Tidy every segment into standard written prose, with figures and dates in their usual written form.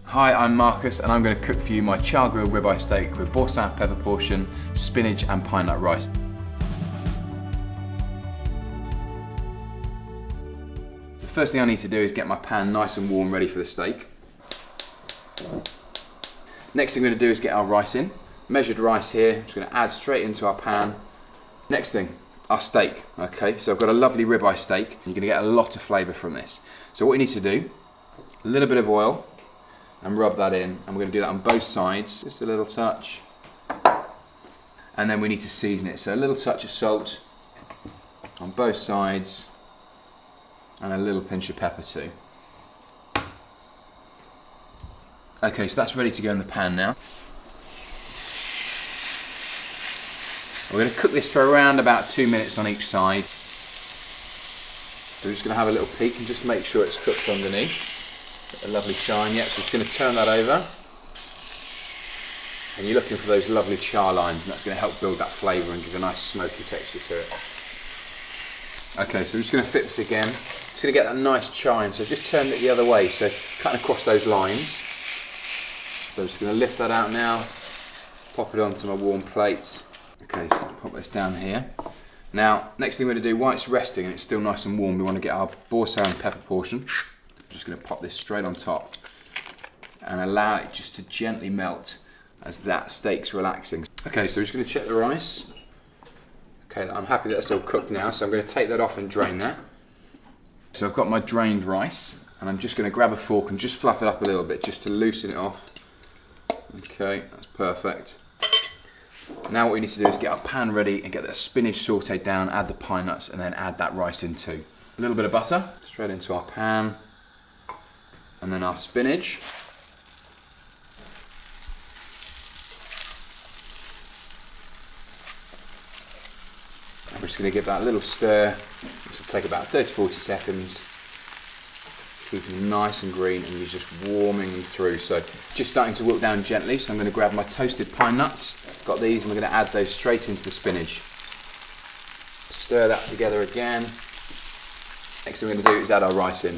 Hi, I'm Marcus and I'm going to cook for you my char grilled ribeye steak with Boursin pepper portion, spinach and pine nut rice. The first thing I need to do is get my pan nice and warm ready for the steak. Next thing we're going to do is get our rice in. Measured rice here, I'm just going to add straight into our pan. Next thing, our steak. Okay, so I've got a lovely ribeye steak. You're going to get a lot of flavour from this. So what you need to do, a little bit of oil, and rub that in, and we're going to do that on both sides, just a little touch, and then we need to season it, so a little touch of salt on both sides and a little pinch of pepper too. Okay, so that's ready to go in the pan now. We're going to cook this for around about 2 minutes on each side. So we're just going to have a little peek and just make sure it's cooked underneath. A lovely shine, yep, so I'm just going to turn that over. And you're looking for those lovely char lines, and that's going to help build that flavour and give a nice smoky texture to it. Okay, so I'm just going to flip this again. Just going to get that nice chine, so just turn it the other way, so cutting across those lines. So I'm just going to lift that out now, pop it onto my warm plate. Okay, so I'll pop this down here. Now, next thing we're going to do, while it's resting and it's still nice and warm, we want to get our Boursin pepper portion. I'm just going to pop this straight on top and allow it just to gently melt as that steak's relaxing. Okay, so we're just going to check the rice. Okay, I'm happy that it's all cooked now, so I'm going to take that off and drain that. So I've got my drained rice, and I'm just going to grab a fork and just fluff it up a little bit just to loosen it off. Okay, that's perfect. Now what we need to do is get our pan ready and get the spinach sauteed down, add the pine nuts, and then add that rice in too. A little bit of butter, straight into our pan. And then our spinach. And we're just going to give that a little stir. This will take about 30-40 seconds. Keeping them nice and green, and you're just warming them through. So just starting to wilt down gently. So I'm going to grab my toasted pine nuts. Got these, and we're going to add those straight into the spinach. Stir that together again. Next thing we're going to do is add our rice in.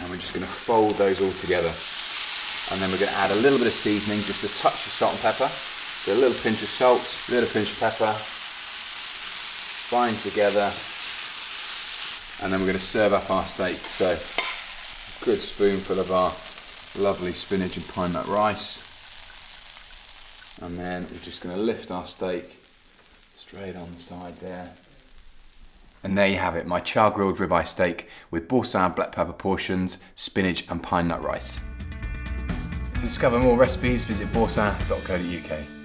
And we're just going to fold those all together. And then we're going to add a little bit of seasoning, just a touch of salt and pepper. So a little pinch of salt, a little pinch of pepper. Bind together. And then we're going to serve up our steak. So a good spoonful of our lovely spinach and pine nut rice. And then we're just going to lift our steak straight on the side there. And there you have it, my char grilled ribeye steak with Boursin Black Pepper portions, spinach and pine nut rice. To discover more recipes, visit boursin.co.uk.